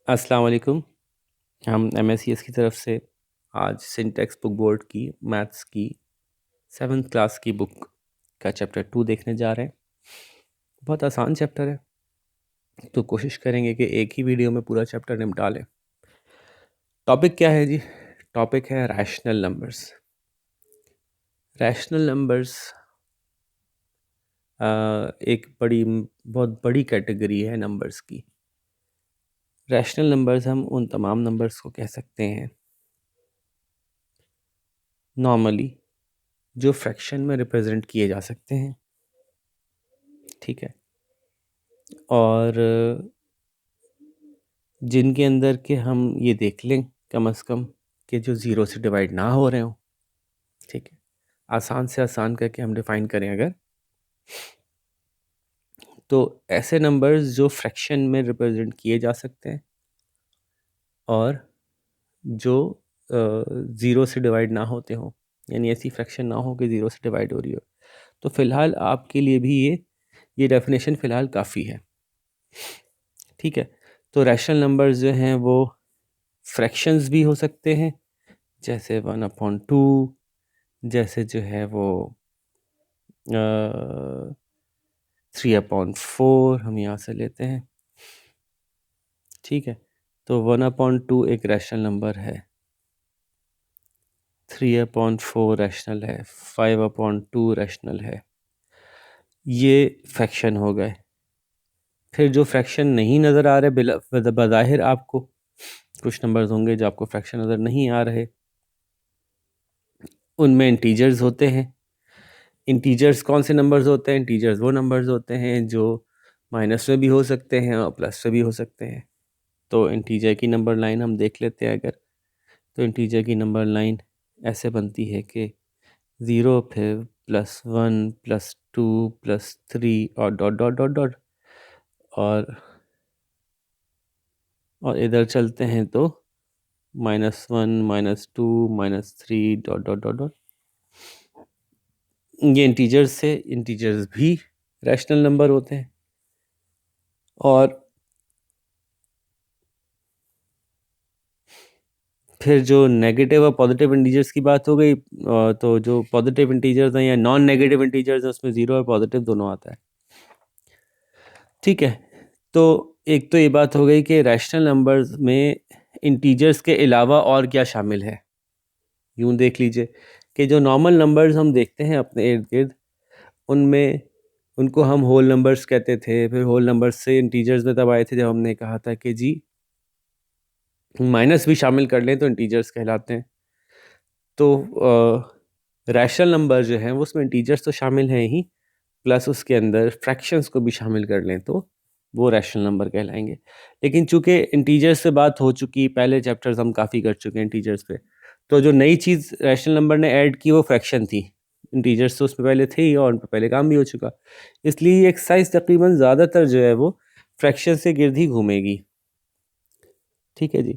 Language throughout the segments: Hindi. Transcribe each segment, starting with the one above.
अस्सलाम वालेकुम। हम MSCS की तरफ से आज सिंटेक्स बुक बोर्ड की मैथ्स की 7th क्लास की बुक का चैप्टर 2 देखने जा रहे हैं। बहुत आसान चैप्टर है, तो कोशिश करेंगे कि एक ही वीडियो में पूरा चैप्टर निपटा लें। टॉपिक क्या है जी? टॉपिक है रैशनल नंबर्स। रैशनल नंबर्स एक बहुत बड़ी कैटेगरी है नंबर्स की। रैशनल नंबर्स हम उन तमाम नंबर्स को कह सकते हैं नॉर्मली जो फ्रैक्शन में रिप्रेजेंट किए जा सकते हैं, ठीक है, और जिनके अंदर के हम ये देख लें कम से कम कि जो ज़ीरो से डिवाइड ना हो रहे हों, ठीक है। आसान से आसान करके हम डिफ़ाइन करें अगर, तो ऐसे नंबर्स जो फ्रैक्शन में रिप्रेजेंट किए जा सकते हैं और जो ज़ीरो से डिवाइड ना होते हों, यानी ऐसी फ्रैक्शन ना हो कि ज़ीरो से डिवाइड हो रही हो। तो फ़िलहाल आपके लिए भी ये डेफिनेशन फ़िलहाल काफ़ी है, ठीक है। तो रैशनल नंबर्स जो हैं वो फ्रैक्शंस भी हो सकते हैं, जैसे 1/2, जैसे जो है वो 3/4 हम यहाँ से लेते हैं, ठीक है। तो 1/2 एक रैशनल नंबर है, 3/4 रैशनल है, 5/2 रैशनल है। ये फ्रैक्शन हो गए। फिर जो फ्रैक्शन नहीं नज़र आ रहे बज़ाहिर आपको, कुछ नंबर्स होंगे जो आपको फ्रैक्शन नज़र नहीं आ रहे, उनमें इंटीजर्स होते हैं। इंटीजर्स कौन से नंबर्स होते हैं? इंटीजर्स वो नंबर्स होते हैं जो माइनस में भी हो सकते हैं और प्लस में भी हो सकते हैं। तो इंटीजर की नंबर लाइन हम देख लेते हैं अगर, तो इंटीजर की नंबर लाइन ऐसे बनती है कि 0 फिर +1 +2 +3 और डॉट डॉट डॉट डॉट, और इधर चलते हैं तो -1 -2 -3 डॉट डॉट डॉट डॉट। ये इंटीजर्स से, इंटीजर्स भी रैशनल नंबर होते हैं। और फिर जो नेगेटिव और पॉजिटिव इंटीजर्स की बात हो गई, तो जो पॉजिटिव इंटीजर्स हैं या नॉन नेगेटिव इंटीजर्स हैं उसमें ज़ीरो और पॉजिटिव दोनों आता है, ठीक है। तो एक तो ये बात हो गई कि रैशनल नंबर्स में इंटीजर्स के अलावा और क्या शामिल है। यूँ देख लीजिए कि जो नॉर्मल नंबर्स हम देखते हैं अपने इर्द गिर्द, उनमें उनको हम होल नंबर्स कहते थे। फिर होल नंबर्स से इंटीजर्स में तब आए थे जब हमने कहा था कि जी माइनस भी शामिल कर लें तो इंटीजर्स कहलाते हैं। तो रैशनल नंबर जो हैं वो उसमें इंटीजर्स तो शामिल हैं ही, प्लस उसके अंदर फ्रैक्शंस को भी शामिल कर लें तो वो रैशनल नंबर कहलाएंगे। लेकिन चूंकि इंटीजर्स से बात हो चुकी, पहले चैप्टर्स हम काफ़ी कर चुके हैं इंटीजर्स पे, तो जो नई चीज़ रैशनल नंबर ने ऐड की वो फ्रैक्शन थी। इंटीजर्स तो उसमें पहले थे ही और उन पर पहले काम भी हो चुका, इसलिए ये एक्सरसाइज तकरीबन ज़्यादातर जो है वो फ्रैक्शन से गिर्द ही घूमेगी, ठीक है जी।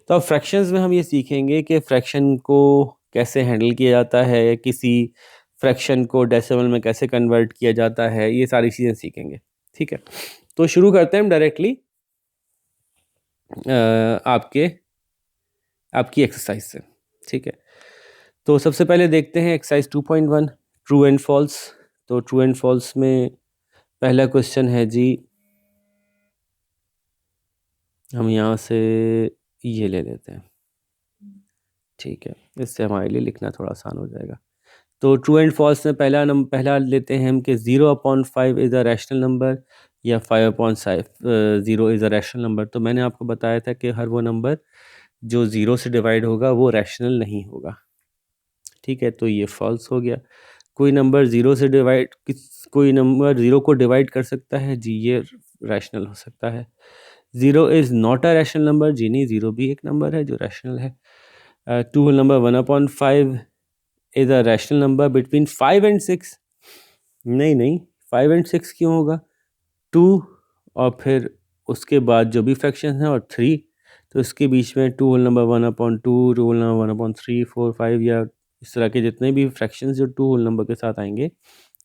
तो अब फ्रैक्शंस में हम ये सीखेंगे कि फ्रैक्शन को कैसे हैंडल किया जाता है, किसी फ्रैक्शन को डेसिमल में कैसे कन्वर्ट किया जाता है, ये सारी चीज़ें सीखेंगे, ठीक है। तो शुरू करते हैं हम डायरेक्टली आपकी एक्सरसाइज से, ठीक है। तो सबसे पहले देखते हैं एक्सरसाइज 2.1 ट्रू एंड फॉल्स। तो ट्रू एंड फॉल्स में पहला क्वेश्चन है जी, हम यहाँ से ये ले लेते हैं, ठीक है, इससे हमारे लिए लिखना थोड़ा आसान हो जाएगा। तो ट्रू एंड फॉल्स में पहला लेते हैं हम कि 0/5 इज़ अ रैशनल नंबर या 5/0 इज़ अ रैशनल नंबर। तो मैंने आपको बताया था कि हर वो नंबर जो ज़ीरो से डिवाइड होगा वो रैशनल नहीं होगा, ठीक है। तो ये फॉल्स हो गया। कोई नंबर कोई नंबर ज़ीरो को डिवाइड कर सकता है जी, ये रैशनल हो सकता है। 0 is not a rational number जी, नहीं, 0 भी एक नंबर है जो रैशनल है। Two whole number 1/5 is a rational number between 5 and 6, नहीं नहीं, 5 एंड 6 क्यों होगा? 2 और फिर उसके बाद जो भी फ्रैक्शन है और 3, तो इसके बीच में 2 होल नंबर 1/2, 2 होल नंबर 1/3, 4, 5 या इस तरह के जितने भी फ्रैक्शंस जो 2 होल नंबर के साथ आएंगे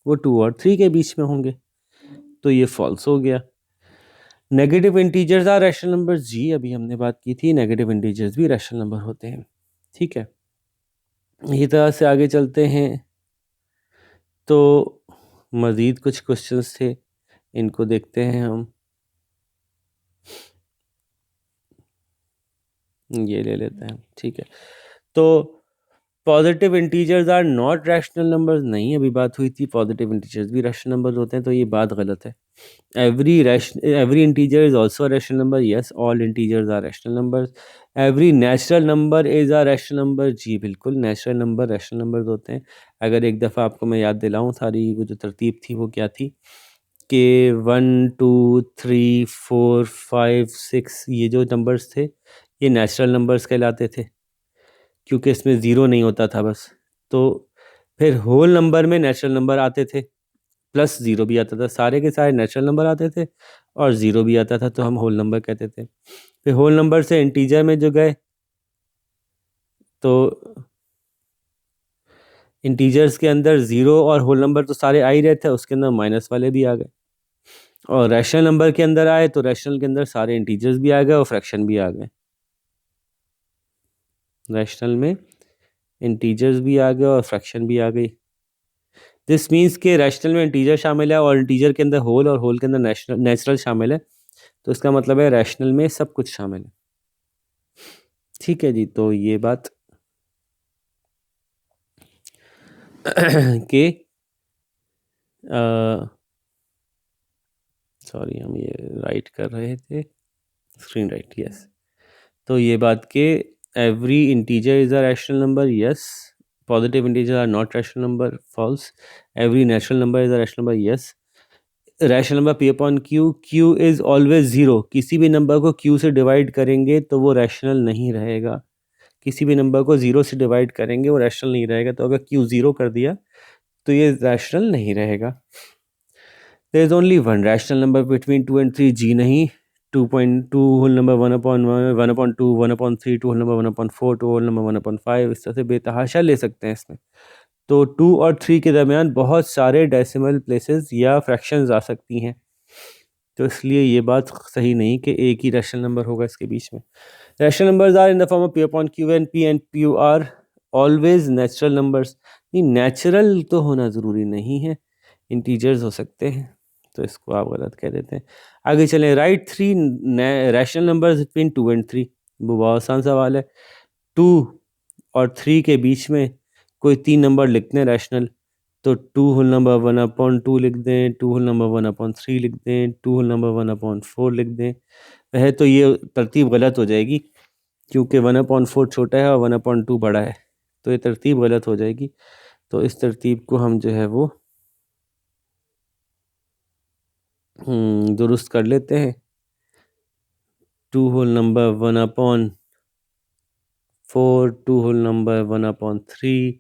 वो 2 और 3 के बीच में होंगे, तो ये फॉल्स हो गया। Negative integers are rational numbers जी, अभी हमने बात की थी, नेगेटिव इंटीजर्स भी रैशनल नंबर होते हैं। ठीक है, इसी तरह से आगे चलते हैं। तो मज़ीद कुछ क्वेश्चंस थे, इनको देखते हैं हम। ये ले लेते हैं, ठीक है। तो positive integers are not rational numbers, नहीं, अभी बात हुई थी पॉजिटिव इंटीजर्स भी रैशनल नंबर्स होते हैं, तो ये बात गलत है। every integer is also a rational number, yes, all integers are rational numbers. every natural number is a rational number, जी बिल्कुल, नेचुरल नंबर रैशनल नंबर्स होते हैं। अगर एक दफ़ा आपको मैं याद दिलाऊं, सारी वो जो तरतीब थी वो क्या थी कि 1 2 3 4 5 6, ये जो नंबर्स थे ये नेचुरल नंबर्स कहलाते थे, क्योंकि इसमें ज़ीरो नहीं होता था बस। तो फिर होल नंबर में नेचुरल नंबर आते थे, प्लस ज़ीरो भी आता था, सारे के सारे नेचुरल नंबर आते थे और ज़ीरो भी आता था, तो हम होल नंबर कहते थे। फिर होल नंबर से इंटीजर में जो गए, तो इंटीजर्स के अंदर ज़ीरो और होल नंबर तो सारे आ ही रहे थे, उसके अंदर माइनस वाले भी आ गए। और रैशनल नंबर के अंदर आए तो रैशनल के अंदर सारे इंटीजर्स भी आ गए और फ्रैक्शन भी आ गए। रैशनल में इंटीजर्स भी आ गए और फ्रैक्शन भी आ गई। दिस मीन्स के रैशनल में इंटीजर शामिल है और इंटीजर के अंदर होल और होल के अंदर नेचुरल शामिल है, तो इसका मतलब है रैशनल में सब कुछ शामिल है। ठीक है जी, तो ये बात के सॉरी, हम ये राइट कर रहे थे, स्क्रीन राइट, यस। तो ये बात के every integer is a rational number, yes. Positive integer are not rational number, false. Every natural number is a rational number, yes. Rational number p upon q, q is always zero, किसी भी नंबर को क्यू से डिवाइड करेंगे तो वो रैशनल नहीं रहेगा। किसी भी नंबर को ज़ीरो से डिवाइड करेंगे वो रैशनल नहीं रहेगा, तो अगर क्यू ज़ीरो कर दिया तो ये रैशनल नहीं रहेगा। There is only one rational number between 2 and 3, जी नहीं। 2.2 whole number 1/1, 1/2, 1/3, 2 whole number 1/4, 2 whole number 1/5, इस तरह से बेतहाशा ले सकते हैं इसमें। तो 2 और 3 के दरमियान बहुत सारे डेसिमल प्लेसेस या फ्रैक्शंस आ सकती हैं, तो इसलिए ये बात सही नहीं कि एक ही रैशनल नंबर होगा इसके बीच में। Rational numbers are in the form of p upon q, and p and q are always natural numbers. नहीं, नेचुरल तो होना ज़रूरी नहीं है, इंटीजर्स हो सकते हैं, तो इसको आप गलत कह देते हैं। आगे चलें, right 3 rational numbers between 2 and 3, वो बहुत आसान सवाल है। 2 और 3 के बीच में कोई 3 नंबर लिखते हैं रैशनल, तो 2 होल नंबर 1/2 लिख दें, 2 होल नंबर 1/3 लिख दें, 2 होल नंबर 1/4 लिख दें। वह तो ये तरतीब गलत हो जाएगी, क्योंकि 1/4 छोटा है और 1/2 बड़ा है, तो ये तरतीब गलत हो जाएगी। तो इस तरतीब को हम जो है वो दुरुस्त कर लेते हैं। 2 whole number 1/4, 2 whole number 1/3,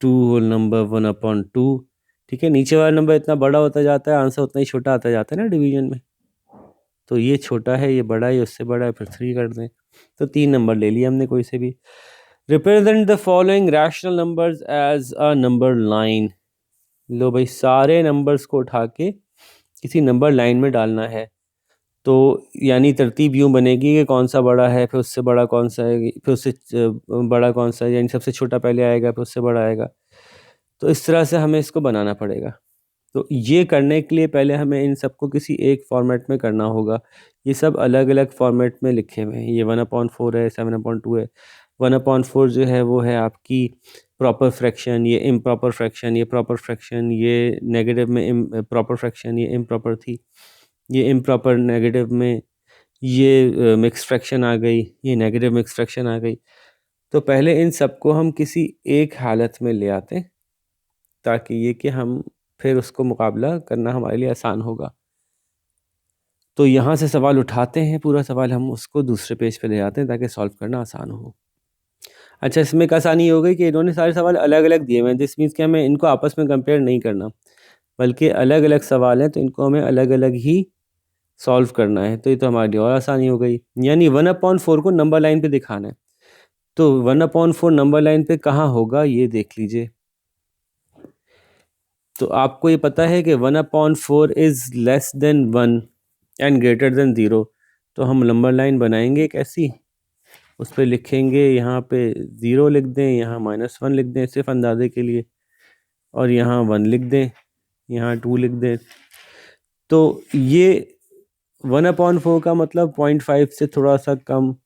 2 whole number 1/2। ठीक है, नीचे वाला नंबर इतना बड़ा होता जाता है, आंसर उतना ही छोटा आता जाता है ना डिवीजन में। तो ये छोटा है, ये बड़ा है, उससे बड़ा है, फिर 3 कर दें, तो 3 नंबर ले लिया हमने कोई से भी। Represent the following rational numbers as a number line. लो भाई, सारे नंबर्स को उठा के किसी नंबर लाइन में डालना है, तो यानी तरतीब यूँ बनेगी कि कौन सा बड़ा है, फिर उससे बड़ा कौन सा है, फिर उससे बड़ा कौन सा है, यानी सबसे छोटा पहले आएगा, फिर उससे बड़ा आएगा। तो इस तरह से हमें इसको बनाना पड़ेगा। तो ये करने के लिए पहले हमें इन सबको किसी एक फॉर्मेट में करना होगा। ये सब अलग अलग फॉर्मेट में लिखे हुए हैं, ये 1/4 है, 7/2 है। 1/4 जो है वो है आपकी प्रॉपर फ्रैक्शन, ये इम्प्रॉपर फ्रैक्शन, ये प्रॉपर फ्रैक्शन, ये नेगेटिव में प्रॉपर फ्रैक्शन, ये इम्प्रॉपर थी, ये इम्प्रॉपर नेगेटिव में, ये मिक्स फ्रैक्शन आ गई, ये नेगेटिव मिक्स फ्रैक्शन आ गई। तो पहले इन सबको हम किसी एक हालत में ले आते हैं, ताकि ये कि हम फिर उसको मुकाबला करना हमारे लिए आसान होगा। तो यहाँ से सवाल उठाते हैं, पूरा सवाल हम उसको दूसरे पेज पे ले आते हैं ताकि सॉल्व करना आसान हो। अच्छा, इसमें एक आसानी हो गई कि इन्होंने सारे सवाल अलग अलग दिए हुए हैं, दिस मीन्स कि हमें इनको आपस में कंपेयर नहीं करना, बल्कि अलग अलग सवाल हैं, तो इनको हमें अलग अलग ही सॉल्व करना है। तो ये तो हमारे लिए और आसानी हो गई, यानी 1/4 को नंबर लाइन पे दिखाना है। तो 1/4 नंबर लाइन पे कहाँ होगा ये देख लीजिए। तो आपको ये पता है कि 1/4 is less than 1, and greater than 0, तो हम नंबर लाइन बनाएंगे एक ऐसी, उस पर लिखेंगे, यहाँ पे 0 लिख दें, यहाँ -1 लिख दें सिर्फ अंदाजे के लिए, और यहाँ 1 लिख दें, यहाँ 2 लिख दें। तो ये 1/4 का मतलब 0.5 से थोड़ा सा कम।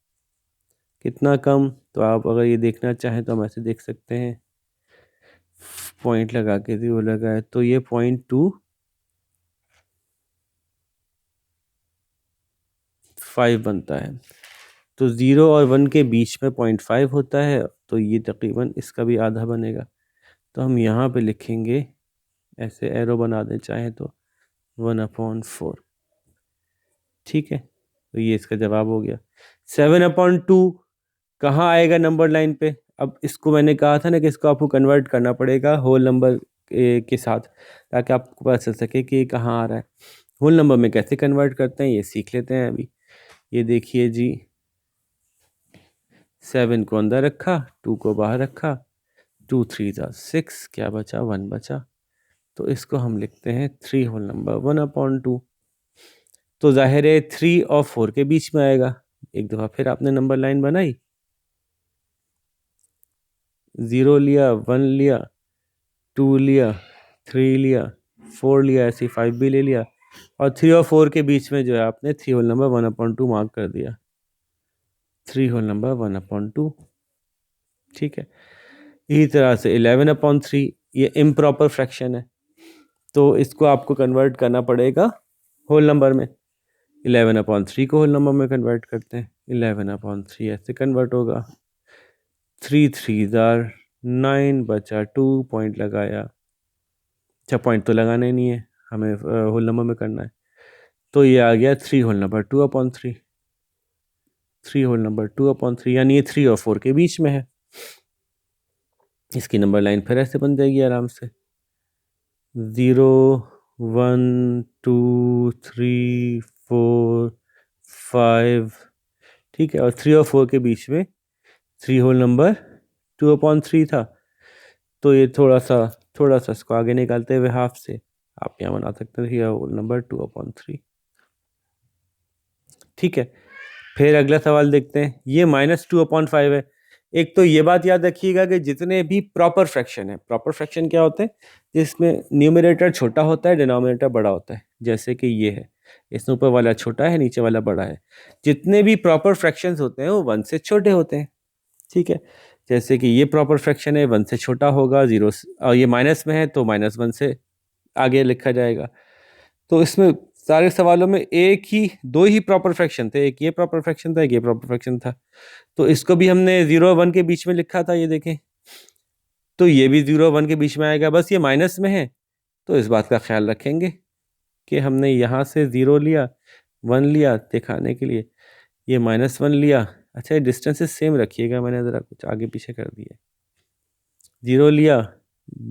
कितना कम? तो आप अगर ये देखना चाहें तो हम ऐसे देख सकते हैं, पॉइंट लगा के 0 लगा है, तो ये 0.25 बनता है। तो 0 और 1 के बीच में 0.5 होता है, तो ये तकरीबन इसका भी आधा बनेगा। तो हम यहाँ पे लिखेंगे, ऐसे एरो बना दें चाहे तो, 1/4। ठीक है, तो ये इसका जवाब हो गया। 7/2 कहाँ आएगा नंबर लाइन पे? अब इसको मैंने कहा था ना कि इसको आपको कन्वर्ट करना पड़ेगा होल नंबर के साथ, ताकि आपको पता चल सके कि ये कहाँ आ रहा है। होल नंबर में कैसे कन्वर्ट करते हैं ये सीख लेते हैं अभी। ये देखिए जी, 7 को अंदर रखा, 2 को बाहर रखा, 2 3 6, क्या बचा? 1 बचा। तो इसको हम लिखते हैं 3 होल नंबर 1/2। तो जाहिर है 3 और 4 के बीच में आएगा। एक दफ़ा फिर आपने नंबर लाइन बनाई, 0 लिया, 1 लिया, 2 लिया, 3 लिया, 4 लिया, ऐसे 5 भी ले लिया, और 3 और 4 के बीच में जो है आपने 3 होल नंबर 1/2 मार्क कर दिया। 3 होल नंबर 1/2। ठीक है, इसी तरह से 11/3 ये इम्प्रॉपर फ्रैक्शन है, तो इसको आपको कन्वर्ट करना पड़ेगा होल नंबर में। 11/3 को होल नंबर में कन्वर्ट करते हैं, 11/3 ऐसे कन्वर्ट होगा। 3 3 9 बचा, 2 पॉइंट लगाया। अच्छा, पॉइंट तो लगाना ही नहीं है, हमें होल नंबर में करना है। तो ये आ गया 3 होल नंबर 2/3। 3 होल नंबर 2/3, यानी ये 3 और 4 के बीच में है। इसकी नंबर लाइन फिर ऐसे बन जाएगी आराम से, 0 1 2 3 4 5। ठीक है, और 3 और 4 के बीच में 3 होल नंबर 2/3 था, तो ये थोड़ा सा इसको आगे निकालते हुए हाफ से आप यहाँ बना सकते हैं होल नंबर 2/3। ठीक है, फिर अगला सवाल देखते हैं। ये -2/5 है। एक तो ये बात याद रखिएगा कि जितने भी प्रॉपर फ्रैक्शन है, प्रॉपर फ्रैक्शन क्या होते हैं? जिसमें न्यूमरेटर छोटा होता है, डिनोमिनेटर बड़ा होता है, जैसे कि ये है, इसमें ऊपर वाला छोटा है, नीचे वाला बड़ा है। जितने भी प्रॉपर फ्रैक्शंस होते हैं वो 1 से छोटे होते हैं। ठीक है, जैसे कि ये प्रॉपर फ्रैक्शन है, 1 से छोटा होगा, 0 और ये माइनस में है तो -1 से आगे लिखा जाएगा। तो इसमें सारे सवालों में एक ही, दो ही प्रॉपर फ्रैक्शन थे, एक ये प्रॉपर फ्रैक्शन था, एक ये प्रॉपर फ्रैक्शन था। तो इसको भी हमने 0 और 1 के बीच में लिखा था, ये देखें। तो ये भी 0 और 1 के बीच में आएगा, बस ये माइनस में है, तो इस बात का ख्याल रखेंगे कि हमने यहाँ से 0 लिया, 1 लिया दिखाने के लिए, ये -1 लिया। अच्छा, ये डिस्टेंसेस सेम रखिएगा, मैंने ज़रा कुछ आगे पीछे कर दिया। 0 लिया,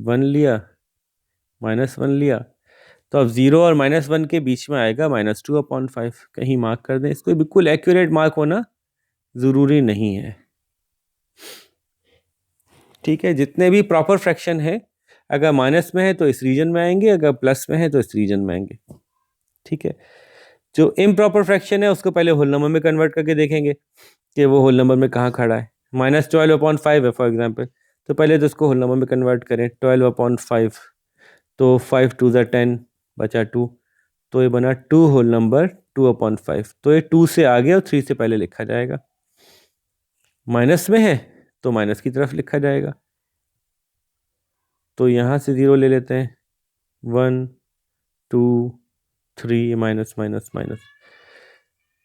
1 लिया, -1 लिया, तो अब 0 और -1 के बीच में आएगा -2/5। कहीं मार्क कर दें इसको, बिल्कुल एक्यूरेट मार्क होना ज़रूरी नहीं है। ठीक है, जितने भी प्रॉपर फ्रैक्शन है, अगर माइनस में है तो इस रीजन में आएंगे, अगर प्लस में है तो इस रीजन में आएंगे। ठीक है, जो इम्प्रॉपर फ्रैक्शन है उसको पहले होल नंबर में कन्वर्ट करके देखेंगे कि वो होल नंबर में कहाँ खड़ा है। -12/5 है फॉर एग्जांपल, तो पहले तो उसको होल नंबर में कन्वर्ट करें, 12/5, तो 5 2 10 बचा 2, तो ये बना 2 होल नंबर 2/5। तो ये 2 से आगे और 3 से पहले लिखा जाएगा। माइनस में है तो माइनस की तरफ लिखा जाएगा, तो यहाँ से 0 ले लेते हैं, 1 2 3, माइनस माइनस माइनस,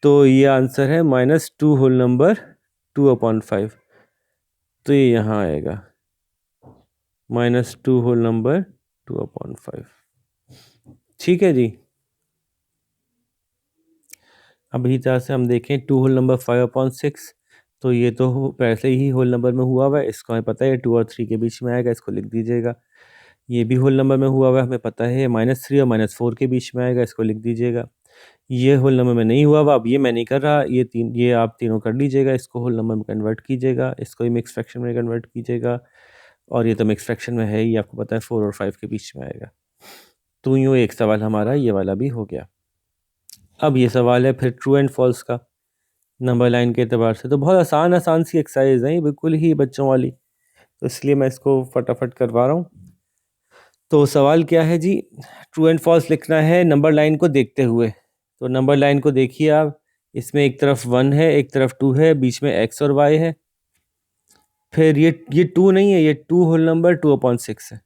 तो ये आंसर है -2 होल नंबर 2/5। तो ये यहाँ आएगा -2 होल नंबर 2/5। ठीक है जी। अब इसी तरह से हम देखें 2 होल नंबर 5/6, तो ये तो पहले ही होल नंबर में हुआ हुआ है, इसको हमें पता है 2 और 3 के बीच में आएगा, इसको लिख दीजिएगा। ये भी होल नंबर में हुआ हुआ है, हमें पता है -3 और -4 के बीच में आएगा, इसको लिख दीजिएगा। ये होल नंबर में नहीं हुआ हुआ, अब ये मैं नहीं कर रहा, ये आप तीनों कर लीजिएगा, इसको होल नंबर में कन्वर्ट कीजिएगा, इसको ही मिक्स फ्रैक्शन में कन्वर्ट कीजिएगा, और ये तो मिक्स फ्रैक्शन में है ही, आपको पता है 4 और 5 के बीच में आएगा। तो यूँ एक सवाल हमारा ये वाला भी हो गया। अब ये सवाल है फिर ट्रू एंड फॉल्स का नंबर लाइन के एतबार से। तो बहुत आसान आसान सी एक्सरसाइज है ये, बिल्कुल ही बच्चों वाली, तो इसलिए मैं इसको फटाफट करवा रहा हूँ। तो सवाल क्या है जी, ट्रू एंड फॉल्स लिखना है नंबर लाइन को देखते हुए। तो नंबर लाइन को देखिए आप, इसमें एक तरफ 1 है, एक तरफ 2 है, बीच में x और y है। फिर ये 2 नहीं है, ये 2 होल नंबर 2/6 है।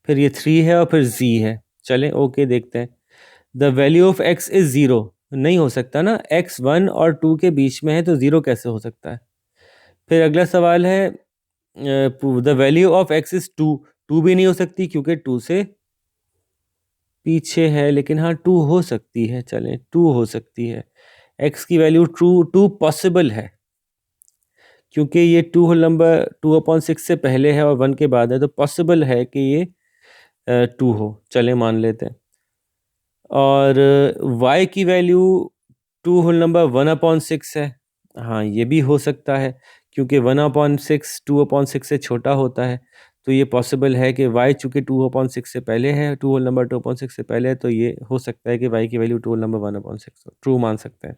फिर ये 3 है और फिर z है। चलें ओके देखते हैं। The value of x is 0, नहीं हो सकता ना, x 1 और 2 के बीच में है तो 0 कैसे हो सकता है। फिर अगला सवाल है the value of x is 2, 2 भी नहीं हो सकती क्योंकि 2 से पीछे है, लेकिन हाँ 2 हो सकती है, चलें 2 हो सकती है। x की वैल्यू 2 पॉसिबल है क्योंकि ये 2 होल नंबर 2/6 से पहले है और 1 के बाद है, तो पॉसिबल है कि ये 2 हो, चलें मान लेते हैं। और y की वैल्यू 2 होल नंबर 1/6 है, हाँ ये भी हो सकता है क्योंकि 1/6 2/6 से छोटा होता है, तो ये पॉसिबल है कि y चूँकि 2/6 से पहले है, 2 होल नंबर 2/6 से पहले है, तो ये हो सकता है कि y की वैल्यू 2 होल नंबर 1/6 हो, ट्रू मान सकते हैं।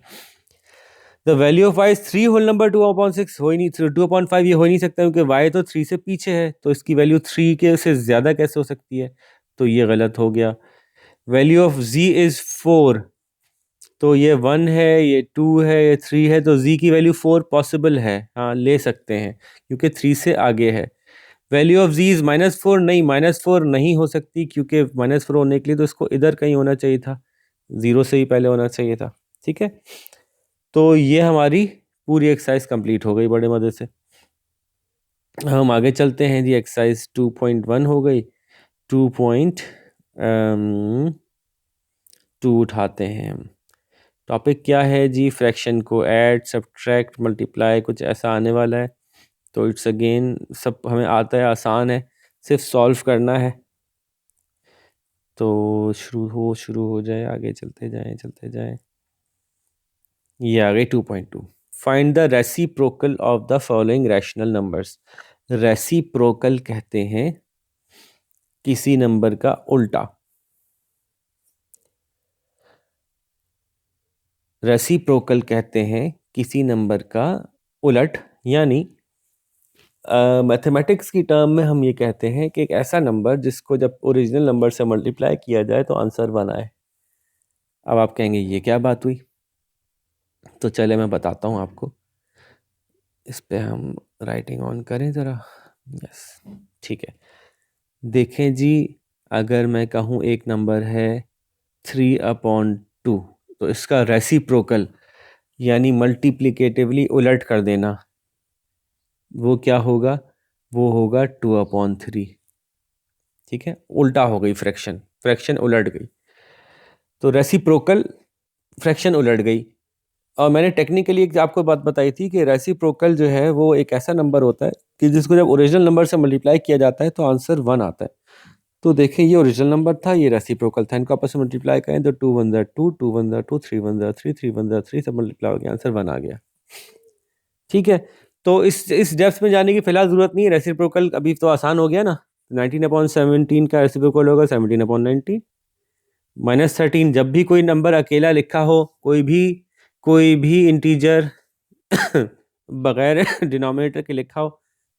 The value of y is 3 whole number 2/6, हो ही नहीं, 2/5 ये हो ही नहीं सकता क्योंकि y तो 3 से पीछे है, तो इसकी वैल्यू 3 के से ज़्यादा कैसे हो सकती है, तो ये गलत हो गया। वैल्यू ऑफ z इज़ 4, तो ये 1 है, ये 2 है, ये 3 है, तो z की वैल्यू 4 पॉसिबल है, हाँ ले सकते हैं क्योंकि 3 से आगे है। वैल्यू ऑफ z इज़ -4, नहीं -4 नहीं हो सकती क्योंकि -4 होने के लिए तो इसको इधर कहीं होना चाहिए था, 0 से ही पहले होना चाहिए था। ठीक है, तो ये हमारी पूरी एक्सरसाइज कंप्लीट हो गई बड़े मज़े से। हम आगे चलते हैं जी, एक्सरसाइज 2.1 हो गई। 2.2 उठाते हैं हम। टॉपिक क्या है जी, फ्रैक्शन को ऐड सब्ट्रैक्ट मल्टीप्लाई कुछ ऐसा आने वाला है। तो इट्स अगेन सब हमें आता है, आसान है, सिर्फ सॉल्व करना है। तो शुरू हो जाए, आगे चलते जाएं। ये आ गई 2.2। Find the reciprocal of the following rational numbers. Reciprocal कहते हैं किसी नंबर का उल्टा। रेसिप्रोकल कहते हैं किसी नंबर का उलट, यानी मैथमेटिक्स की टर्म में हम ये कहते हैं कि एक ऐसा नंबर जिसको जब ओरिजिनल नंबर से मल्टीप्लाई किया जाए तो आंसर 1 आए। अब आप कहेंगे ये क्या बात हुई, तो चले मैं बताता हूँ आपको। इस पे हम राइटिंग ऑन करें ज़रा, यस ठीक है। देखें जी, अगर मैं कहूँ एक नंबर है 3/2, तो इसका रेसिप्रोकल यानी मल्टीप्लिकेटिवली उलट कर देना, वो क्या होगा, वो होगा 2/3। ठीक है, उल्टा हो गई फ्रैक्शन उलट गई, तो रेसिप्रोकल फ्रैक्शन उलट गई। और मैंने टेक्निकली एक आपको बात बताई थी कि रेसिप्रोकल जो है वो एक ऐसा नंबर होता है कि जिसको जब ओरिजिनल नंबर से मल्टीप्लाई किया जाता है तो आंसर 1 आता है। तो देखिए ये ओरिजिनल नंबर था, ये रेसिप्रोकल था, इनको आपस में मल्टीप्लाई करें तो 2 1 2, 2 1 2, 3 1 3, 3 1 3, सब मल्टीप्लाई हो गया, आंसर 1 आ गया। ठीक है, तो इस डेप्थ में जाने की फिलहाल जरूरत नहीं है, रेसिप्रोकल अभी तो आसान हो गया ना। 19/17 का रेसिप्रोकल होगा 17/19। -13, जब भी कोई नंबर अकेला लिखा हो, कोई भी इंटीजर बगैर डिनोमिनेटर के लिखा हो,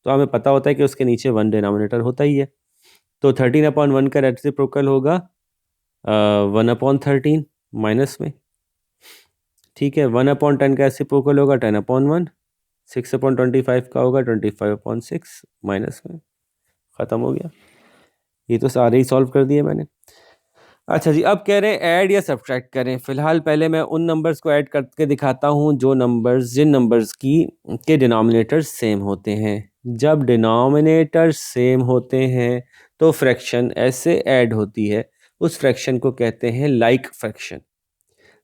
तो हमें पता होता है कि उसके नीचे 1 डिनोमिनेटर होता ही है। तो 13/1 का रेसिप्रोकल होगा 1/13 माइनस में। ठीक है, 1/10 का रेसिप्रोकल होगा 10/1। 6/25 का होगा 25/6 माइनस में। ख़त्म हो गया, ये तो सारे ही सॉल्व कर दिए मैंने। अच्छा जी, अब कह रहे हैं ऐड या सब्ट्रैक्ट करें। फिलहाल पहले मैं उन नंबर्स को ऐड करके दिखाता हूँ जिन नंबर्स के डिनोमिनेटर्स सेम होते हैं। जब डिनोमिनेटर सेम होते हैं तो फ्रैक्शन ऐसे ऐड होती है, उस फ्रैक्शन को कहते हैं लाइक फ्रैक्शन।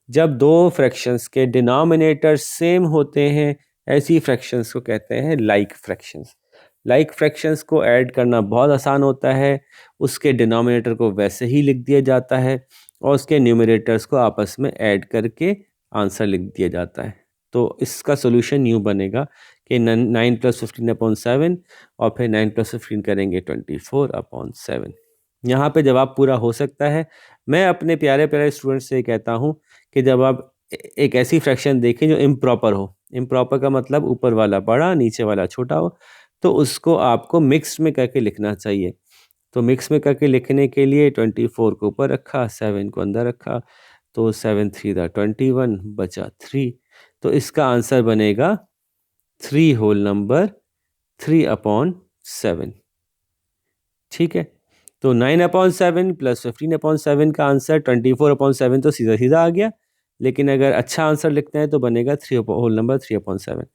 जब दो फ्रैक्शंस के डिनोमिनेटर सेम होते हैं, ऐसी फ्रैक्शंस को कहते हैं लाइक फ्रैक्शंस। लाइक फ्रैक्शंस को ऐड करना बहुत आसान होता है, उसके डिनोमिनेटर को वैसे ही लिख दिया जाता है और उसके न्यूमरेटर्स को आपस में ऐड करके आंसर लिख दिया जाता है। तो इसका सोल्यूशन यूँ बनेगा कि 9 + 15/7 और फिर 9 + 15 करेंगे 24/7। यहाँ पे जवाब पूरा हो सकता है। मैं अपने प्यारे प्यारे स्टूडेंट्स से कहता हूँ कि जब आप एक ऐसी फ्रैक्शन देखें जो इम्प्रॉपर हो, इम्प्रॉपर का मतलब ऊपर वाला बड़ा नीचे वाला छोटा हो, तो उसको आपको मिक्स में करके लिखना चाहिए। तो मिक्स में करके लिखने के लिए 24 को ऊपर रखा, 7 को अंदर रखा, तो 7 3 दा 21 बचा 3। तो इसका आंसर बनेगा 3 होल नंबर 3/7। ठीक है, तो 9/7 प्लस 15/7 का आंसर 24/7 तो सीधा सीधा आ गया, लेकिन अगर अच्छा आंसर लिखना है तो बनेगा 3 होल नंबर 3/7।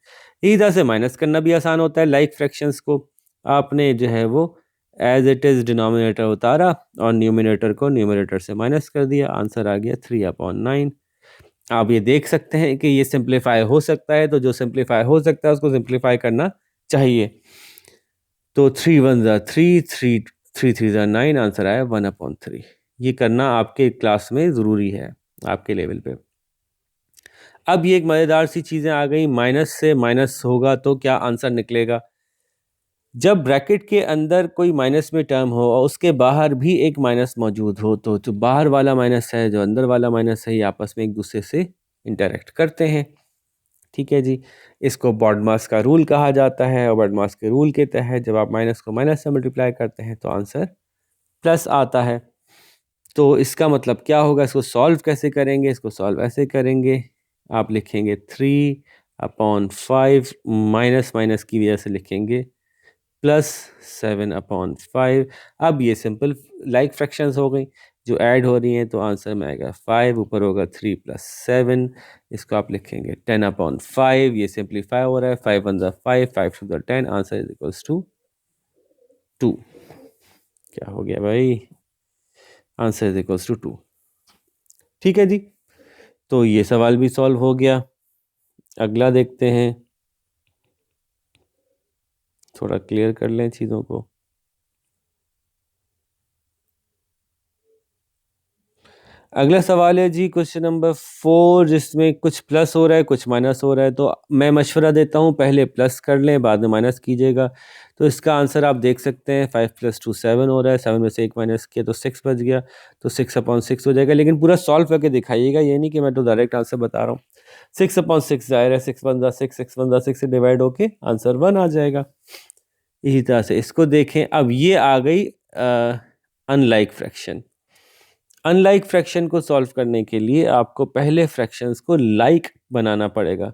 इसी तरह से माइनस करना भी आसान होता है। लाइक फ्रैक्शंस को आपने जो है वो एज इट इज़ डिनोमिनेटर उतारा और न्यूमिनेटर को न्यूमिनेटर से माइनस कर दिया, आंसर आ गया 3/9। आप ये देख सकते हैं कि ये सिंप्लीफाई हो सकता है, तो जो सिंप्लीफाई हो सकता है उसको सिंप्लीफाई करना चाहिए। तो 3 1 ज़ा 3, 3 3 ज़ा 9, आंसर आया 1/3। ये करना आपके क्लास में ज़रूरी है, आपके लेवल पे। अब ये एक मज़ेदार सी चीज़ें आ गई, माइनस से माइनस होगा तो क्या आंसर निकलेगा। जब ब्रैकेट के अंदर कोई माइनस में टर्म हो और उसके बाहर भी एक माइनस मौजूद हो, तो जो बाहर वाला माइनस है जो अंदर वाला माइनस है, ये आपस में एक दूसरे से इंटरेक्ट करते हैं। ठीक है जी, इसको बॉडमास का रूल कहा जाता है, और बॉडमास के रूल के तहत जब आप माइनस को माइनस से मल्टीप्लाई करते हैं तो आंसर प्लस आता है। तो इसका मतलब क्या होगा, इसको सॉल्व कैसे करेंगे, इसको सॉल्व ऐसे करेंगे, आप लिखेंगे 3/5, माइनस माइनस की वजह से लिखेंगे प्लस 7/5। अब ये सिंपल लाइक फ्रैक्शंस हो गई जो ऐड हो रही हैं, तो आंसर में आएगा 5, ऊपर होगा 3 + 7, इसको आप लिखेंगे 10/5। ये सिंप्लीफाई हो रहा है, 5 1 5, 5 2 10, आंसर इज इक्वल्स टू 2। क्या हो गया भाई, आंसर इज इक्वल्स टू 2। ठीक है जी, तो ये सवाल भी सॉल्व हो गया। अगला देखते हैं, थोड़ा क्लियर कर लें चीज़ों को। अगला सवाल है जी क्वेश्चन नंबर 4, जिसमें कुछ प्लस हो रहा है कुछ माइनस हो रहा है। तो मैं मशवरा देता हूँ पहले प्लस कर लें, बाद में माइनस कीजिएगा। तो इसका आंसर आप देख सकते हैं, 5 + 2 7 हो रहा है, 7 में से 1 माइनस किया तो 6 बच गया, तो 6/6 हो जाएगा। लेकिन पूरा सॉल्व करके दिखाइएगा, ये नहीं कि मैं तो डायरेक्ट आंसर बता रहा हूँ। 6/6 जाहिर है, 6 1 6, 6 1 6 से डिवाइड होके आंसर 1 आ जाएगा। इसी तरह से इसको देखें। अब ये आ गई अनलाइक फ्रैक्शन। अनलाइक फ्रैक्शन को सॉल्व करने के लिए आपको पहले फ्रैक्शंस को लाइक बनाना पड़ेगा,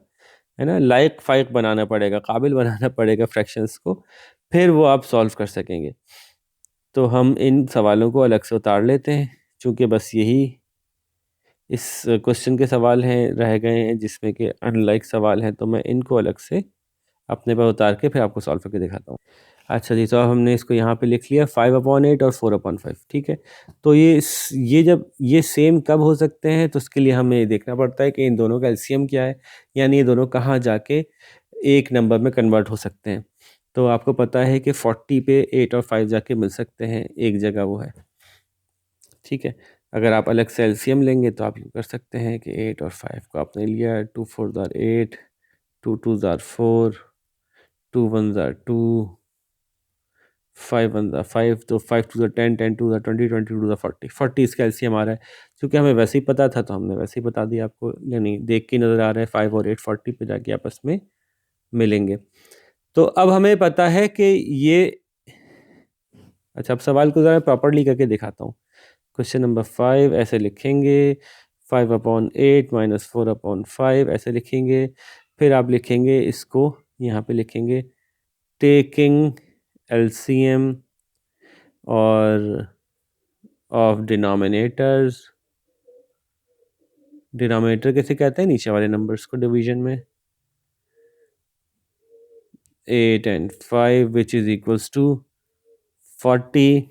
है ना, लाइक फाइक बनाना पड़ेगा, काबिल बनाना पड़ेगा फ्रैक्शंस को, फिर वो आप सॉल्व कर सकेंगे। तो हम इन सवालों को अलग से उतार लेते हैं, क्योंकि बस यही इस क्वेश्चन के सवाल हैं रह गए हैं जिसमें कि अनलाइक सवाल हैं। तो मैं इनको अलग से अपने पर उतार के फिर आपको सॉल्व करके दिखाता हूँ। अच्छा जी, तो अब हमने इसको यहाँ पे लिख लिया 5/8 और 4/5। ठीक है, तो ये जब ये सेम कब हो सकते हैं, तो उसके लिए हमें देखना पड़ता है कि इन दोनों का एलसीएम क्या है, यानी ये दोनों कहाँ जाके एक नंबर में कन्वर्ट हो सकते हैं। तो आपको पता है कि 40 पे 8 और 5 जाके मिल सकते हैं, एक जगह वो है। ठीक है, अगर आप अलग से एलसीएम लेंगे तो आप यूँ कर सकते हैं कि 8 और 5 को आपने लिया, 2 4 ज़ार 8, 2 2 ज़ार 4, 2 1 ज़ार 2, 5 1 5, तो 5 2 10, 10 2 20, 20 2 40, 40 इसका एलसीएम आ रहा है। क्योंकि हमें वैसे ही पता था तो हमने वैसे ही बता दिया आपको, यानी देख के नज़र आ रहा है 5 और 8 40 पे जाके आपस में मिलेंगे। तो अब हमें पता है कि ये, अच्छा अब सवाल को ज़रा प्रॉपरली करके दिखाता हूँ। क्वेश्चन नंबर 5 ऐसे लिखेंगे, 5/8 - 4/5 ऐसे लिखेंगे। फिर आप लिखेंगे इसको, यहाँ पे लिखेंगे टेकिंग एलसीएम और ऑफ डिनोमिनेटर्स। डिनोमिनेटर कैसे कहते हैं, नीचे वाले नंबर्स को डिवीजन में, 8 and 5 which is equals to 40।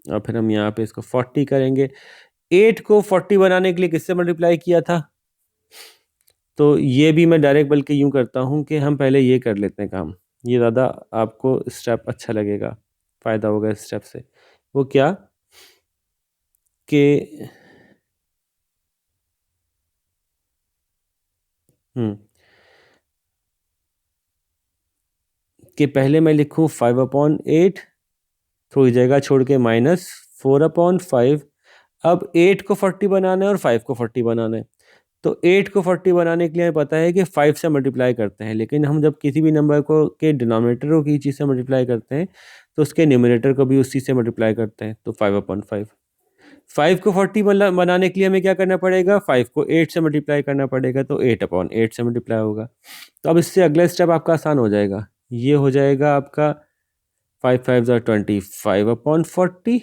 और फिर हम यहाँ पे इसको 40 करेंगे। 8 को 40 बनाने के लिए किससे मल्टीप्लाई किया था, तो ये भी मैं डायरेक्ट बल्कि यूँ करता हूँ कि हम पहले ये कर लेते हैं काम, ये ज़्यादा आपको स्टेप अच्छा लगेगा, फ़ायदा होगा इस स्टेप से। वो क्या कि कि पहले मैं लिखूँ 5/8, थोड़ी जगह छोड़ के -4/5। अब 8 को 40 बनाना है और 5 को 40 बनाना है, तो 8 को 40 बनाने के लिए हमें पता है कि 5 से मल्टीप्लाई करते हैं, लेकिन हम जब किसी भी नंबर को के डिनोमिनेटर को किसी चीज़ से मल्टीप्लाई करते हैं तो उसके न्यूमरेटर को भी उसी से मल्टीप्लाई करते हैं, तो 5/5। 5 को 40 बनाने के लिए हमें क्या करना पड़ेगा, 5 को 8 से मल्टीप्लाई करना पड़ेगा, तो 8/8 से मल्टीप्लाई होगा। तो अब इससे अगला स्टेप आपका आसान हो जाएगा, ये हो जाएगा आपका 5 5 ज़ा 25/40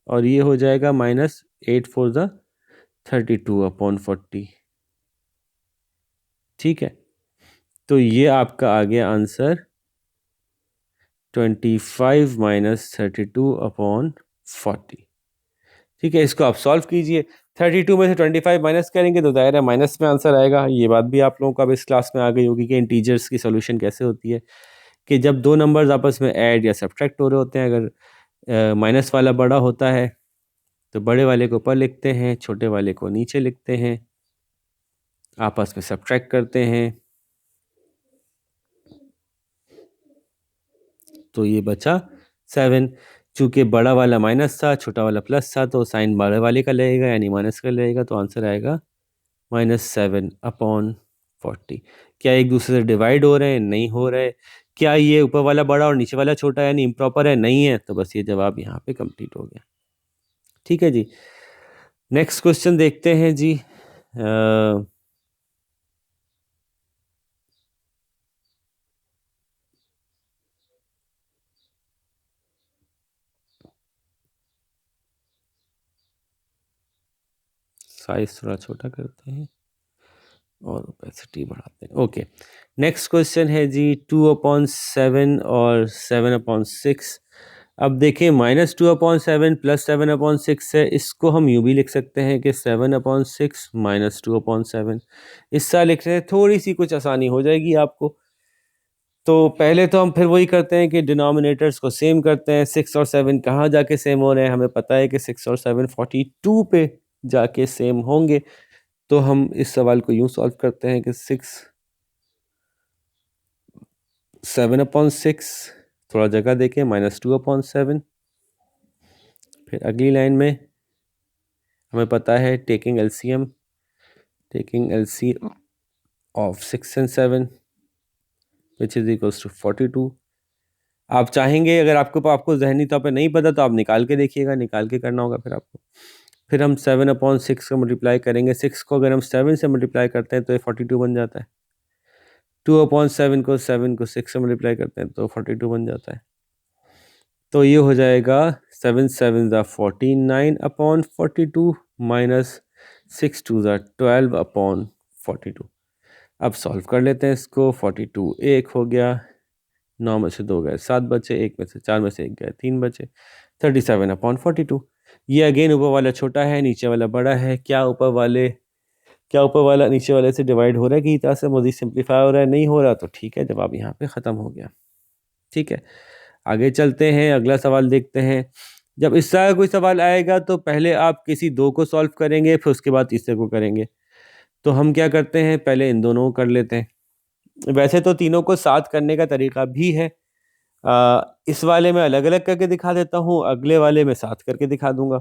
और ये हो जाएगा -8 4 ज़ा 32/40। ठीक है, तो ये आपका आ गया आंसर 25 - 32/40। ठीक है, इसको आप सॉल्व कीजिए। 32 में से 25 माइनस करेंगे तो दायरा माइनस में आंसर आएगा। ये बात भी आप लोगों को अब इस क्लास में आ गई होगी कि इंटीजर्स की सोल्यूशन कैसे होती है, कि जब दो नंबर्स आपस में ऐड या सब्ट्रैक्ट हो रहे होते हैं, अगर माइनस वाला बड़ा होता है तो बड़े वाले को ऊपर लिखते हैं, छोटे वाले को नीचे लिखते हैं, आपस में सब्ट्रैक्ट करते हैं, तो ये बचा 7। चूँकि बड़ा वाला माइनस था, छोटा वाला प्लस था, तो साइन बड़े वाले का लगेगा यानी माइनस का लगेगा, तो आंसर आएगा -7/40। क्या एक दूसरे से डिवाइड हो रहे हैं? नहीं हो रहे। क्या ये ऊपर वाला बड़ा और नीचे वाला छोटा यानी इम्प्रॉपर है? नहीं है। तो बस ये जवाब यहाँ पे कंप्लीट हो गया। ठीक है जी, नेक्स्ट क्वेश्चन देखते हैं जी। साइज थोड़ा छोटा करते हैं और ओपेसिटी बढ़ाते हैं। ओके, नेक्स्ट क्वेश्चन है जी 2/7 और 7/6। अब देखिए -2/7 + 7/6 है, इसको हम यूँ भी लिख सकते हैं कि 7/6 - 2/7। इस तरह लिख रहे हैं, थोड़ी सी कुछ आसानी हो जाएगी आपको। तो पहले तो हम फिर वही करते हैं कि डिनोमिनेटर्स को सेम करते हैं। 6 और 7 कहाँ जाके सेम हो रहे हैं? हमें पता है कि 6 और 7 42 पे जाके सेम होंगे। तो हम इस सवाल को यूँ सॉल्व करते हैं कि 7/6, थोड़ा जगह देखें, -2/7। फिर अगली लाइन में हमें पता है taking LCM of 6 and 7 which is equals to 42। आप चाहेंगे, अगर आपको जहनी तौर पे नहीं पता तो आप निकाल के देखिएगा, निकाल के करना होगा फिर आपको। फिर हम 7/6 का मल्टीप्लाई करेंगे। 6 को अगर हम 7 से मल्टीप्लाई करते हैं तो ये 42 बन जाता है। 2/7 को 6 से मल्टीप्लाई करते हैं तो 42 बन जाता है। तो ये हो जाएगा 7 7 ज़ा 49/42 -6 2 ज़ा 12/42। अब सॉल्व कर लेते हैं इसको। 42 एक हो गया, 9 में से 2 गए 7 बचे, 1 में से 4 में से 1 गए 3 बचे, 37/42। ये अगेन ऊपर वाला छोटा है, नीचे वाला बड़ा है। क्या ऊपर वाला नीचे वाले से डिवाइड हो रहा है कि तरह से मज़ीद सिंप्लीफाई हो रहा है? नहीं हो रहा, तो ठीक है, जवाब यहाँ पे ख़त्म हो गया। ठीक है, आगे चलते हैं, अगला सवाल देखते हैं। जब इस तरह का कोई सवाल आएगा तो पहले आप किसी दो को सॉल्व करेंगे, फिर उसके बाद तीसरे को करेंगे। तो हम क्या करते हैं, पहले इन दोनों को कर लेते हैं। वैसे तो तीनों को साथ करने का तरीका भी है। इस वाले में अलग अलग करके दिखा देता हूँ, अगले वाले में साथ करके दिखा दूंगा।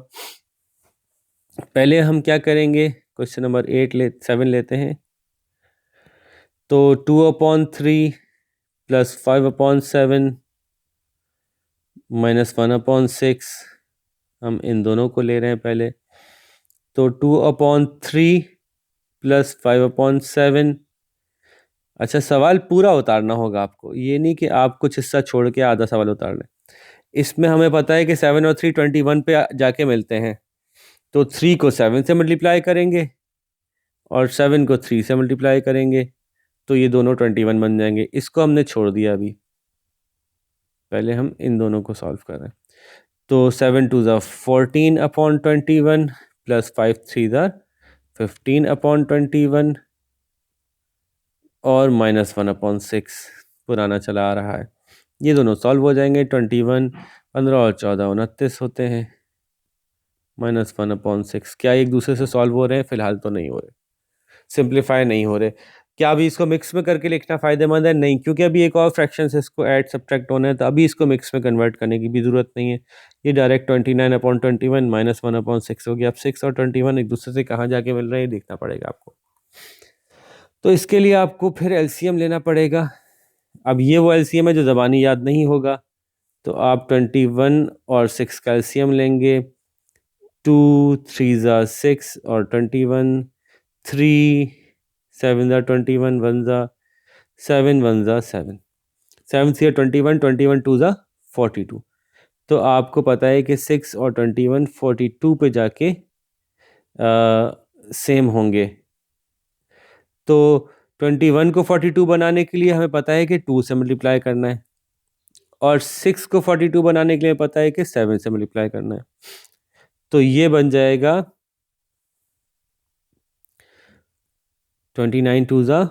पहले हम क्या करेंगे, क्वेश्चन नंबर 7 लेते हैं। तो 2/3 + 5/7 -1/6 हम इन दोनों को ले रहे हैं पहले। तो 2/3 + 5/7। अच्छा, सवाल पूरा उतारना होगा आपको, ये नहीं कि आप कुछ हिस्सा छोड़ के आधा सवाल उतार लें। इसमें हमें पता है कि 7 और 3 21 पे जाके मिलते हैं। तो 3 को 7 से मल्टीप्लाई करेंगे और 7 को 3 से मल्टीप्लाई करेंगे, तो ये दोनों 21 बन जाएंगे। इसको हमने छोड़ दिया अभी, पहले हम इन दोनों को सॉल्व कर रहे हैं। तो 7 2 ज़ा 14/21 + 5 3 ज़ा 15/21 और -1/6 पुराना चला आ रहा है। ये दोनों सॉल्व हो जाएंगे। 21 15 और 14 29 होते हैं, -1/6। क्या एक दूसरे से सॉल्व हो रहे हैं? फिलहाल तो नहीं हो रहे, सिंप्लीफाई नहीं हो रहे। क्या अभी इसको मिक्स में करके लिखना फ़ायदेमंद है? नहीं, क्योंकि अभी एक और फ्रैक्शन से इसको ऐड सब्ट्रैक्ट होना है, तो अभी इसको मिक्स में कन्वर्ट करने की भी ज़रूरत नहीं है। ये डायरेक्ट 29/21 -1/6 हो गया। अब 6 और 21 एक दूसरे से कहाँ जाके मिल रहे हैं, ये देखना पड़ेगा आपको। तो इसके लिए आपको फिर एलसीएम लेना पड़ेगा। अब ये वो एलसीएम है जो ज़बानी याद नहीं होगा, तो आप 21 और 6 का एलसीएम लेंगे। 2 3 ज़ा 6 और 21, 3 7 ज़ा 21, 1 ज़ा 7, 1 ज़ा 7, 7 से 21, 21 2 ज़ा 42। तो आपको पता है कि 6 और 21 42 पे जाके सेम होंगे। तो 21 को 42 बनाने के लिए हमें पता है कि 2 से मल्टीप्लाई करना है, और 6 को 42 बनाने के लिए पता है कि 7 से मल्टीप्लाई करना है। तो ये बन जाएगा 29 2 ज़ा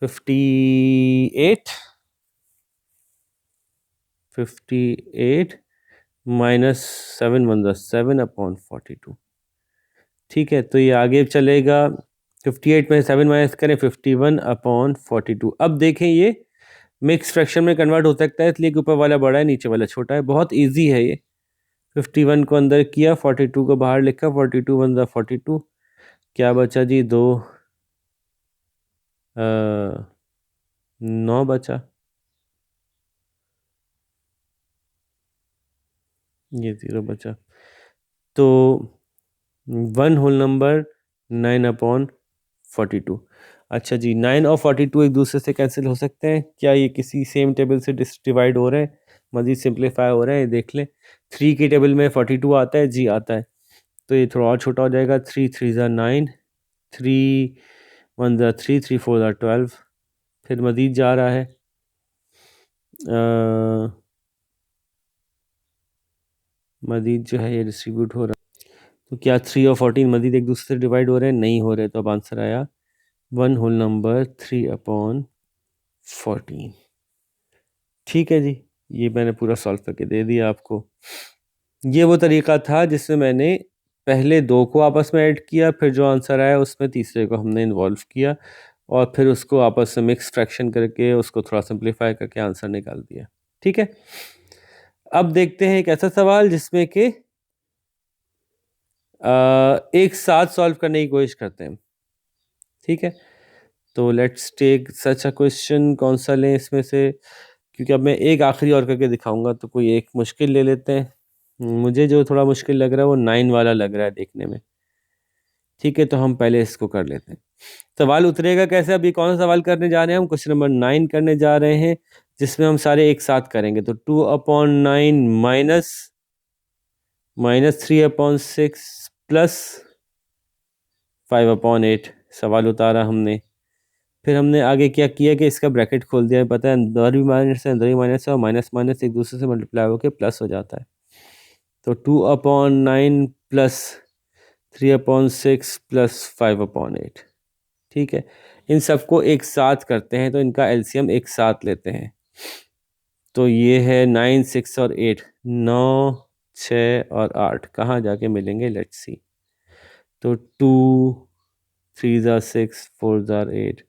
58, 58 माइनस 7 1 ज़ा 7 अपॉन 42। ठीक है, तो ये आगे चलेगा। 58 में 7 माइनस करें, 51 अपॉन 42। अब देखें ये मिक्स फ्रैक्शन में कन्वर्ट हो सकता है, इसलिए ऊपर वाला बड़ा है नीचे वाला छोटा है। बहुत इजी है ये। 51 को अंदर किया, 42 को बाहर लिखा, 42 1 ज़ा 42। क्या बचा जी? 2 9 बचा, ये 0 बचा। तो 1 होल नंबर 9 अपॉन 42। अच्छा जी, 9 और 42 एक दूसरे से कैंसिल हो सकते हैं क्या? ये किसी सेम टेबल से डिवाइड हो रहे हैं, मज़ीद सिंप्लीफाई हो रहे हैं? देख लें। 3 की टेबल में 42 आता है जी, आता है। तो ये थोड़ा और छोटा हो जाएगा। 3 3 ज़ा 9, 3 1 ज़ा 3, 3 4 ज़ा 12। फिर मज़ीद जा रहा है, मज़ीद जो है ये डिस्ट्रीब्यूट हो रहा है। तो क्या 3 और 14 मज़ीद एक दूसरे से डिवाइड हो रहे हैं? नहीं हो रहे। तो अब आंसर आया 1 होल नंबर 3 अपॉन 14। ठीक है जी, ये मैंने पूरा सॉल्व करके दे दिया आपको। ये वो तरीका था जिसमें मैंने पहले 2 को आपस में ऐड किया, फिर जो आंसर आया उसमें तीसरे को हमने इन्वॉल्व किया, और फिर उसको आपस में मिक्स फ्रैक्शन करके उसको थोड़ा सिंप्लीफाई करके आंसर निकाल दिया। ठीक है, अब देखते हैं एक ऐसा सवाल जिसमें कि एक साथ सॉल्व करने की कोशिश करते हैं। ठीक है, तो let's take such a question. कौन सा लें इसमें से? क्योंकि अब मैं एक आखिरी और करके दिखाऊंगा, तो कोई एक मुश्किल ले लेते हैं। मुझे जो थोड़ा मुश्किल लग रहा है वो 9 वाला लग रहा है देखने में। ठीक है, तो हम पहले इसको कर लेते हैं। सवाल उतरेगा कैसे? अभी कौन सा सवाल करने जा रहे हैं हम? क्वेश्चन नंबर 9 करने जा रहे हैं, जिसमें हम सारे एक साथ करेंगे। तो 2 upon 9 minus 3 upon 6 plus 5 upon 8 सवाल उतारा हमने। फिर हमने आगे क्या किया कि इसका ब्रैकेट खोल दिया। पता है अंदर भी माइनस है, अंदर भी माइनस है, और माइनस माइनस एक दूसरे से मल्टीप्लाई होकर प्लस हो जाता है। तो 2 upon 9 plus 3 upon 6 plus 5 upon 8। ठीक है, इन सबको एक साथ करते हैं, तो इनका एलसीएम एक साथ लेते हैं। तो ये है 9 6 और 8, 9 6 और 8 कहाँ जाके मिलेंगे? Let's see. तो 2 3 ज़ा 6, 4 ज़ा 8,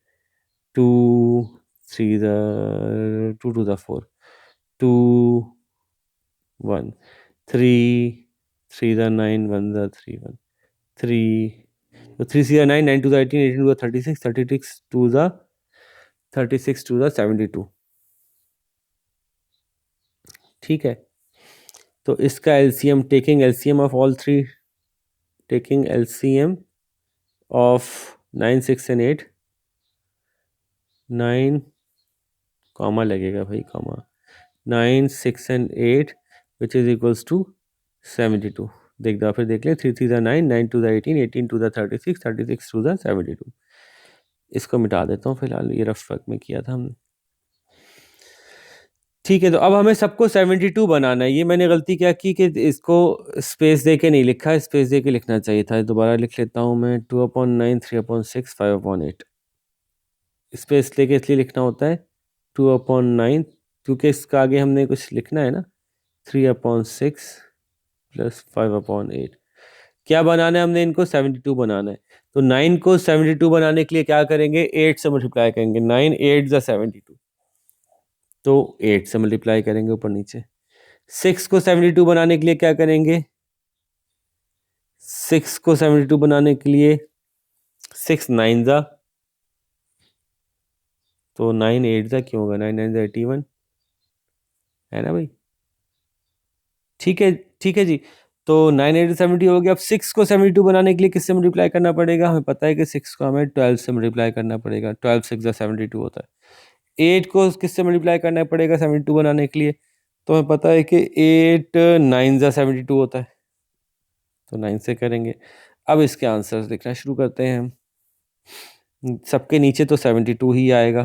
2 3 ज़ा 2 2 ज़ा 4, 2 1 3 3 ज़ा 9, 1 ज़ा 3 1 3। तो 3 3 ज़ा 9, 9 2 ज़ा 18, 18 2 ज़ा 36, 36 2 ज़ा 36 2 ज़ा 72। ठीक है, तो इसका LCM, taking LCM of all three, taking LCM of 9 6 and 8, 9 comma लगेगा भाई, comma, 9 6 and 8 which is equals to 72। देख दो, फिर देख ले। 3 3 ज़ा 9, 9 2 ज़ा 18, 18 2 ज़ा 36, 36 2 ज़ा 72। इसको मिटा देता हूँ फिलहाल, ये रफ वर्क में किया था हमने। ठीक है, तो अब हमें सबको 72 बनाना है। ये मैंने गलती क्या की कि इसको स्पेस दे के नहीं लिखा, स्पेस दे के लिखना चाहिए था। दोबारा लिख लेता हूँ मैं। 2 अपॉन 9, 3 अपॉन 6, 5 अपॉन 8। स्पेस लेके इसलिए लिखना होता है 2 अपॉन 9, क्योंकि इसका आगे हमने कुछ लिखना है ना। 3 अपॉन 6 प्लस 5 अपॉन 8। क्या बनाना है हमने? इनको 72 बनाना है। तो 9 को 72 बनाने के लिए क्या करेंगे? 8 से मल्टीप्लाई करेंगे। 9 8 ज़ा 72, तो 8 से मल्टीप्लाई करेंगे ऊपर नीचे। 6 को 72 बनाने के लिए क्या करेंगे? 6 को 72 बनाने के लिए 6 9 जा, तो 9 8 जा क्यों होगा, 9 9 जा 81 है ना भाई। ठीक है, ठीक है जी। तो 9 8 70 हो गया। अब 6 को 72 बनाने के लिए किससे मल्टीप्लाई करना पड़ेगा, हमें पता है कि 6 को हमें 12 से मल्टीप्लाई करना पड़ेगा, 12 6 जा 72 होता है। 8 को किससे मल्टीप्लाई करना पड़ेगा 72 बनाने के लिए, तो हमें पता है कि 8 9 जा 72 होता है, तो 9 से करेंगे। अब इसके आंसर्स लिखना शुरू करते हैं हम। सबके नीचे तो 72 ही आएगा,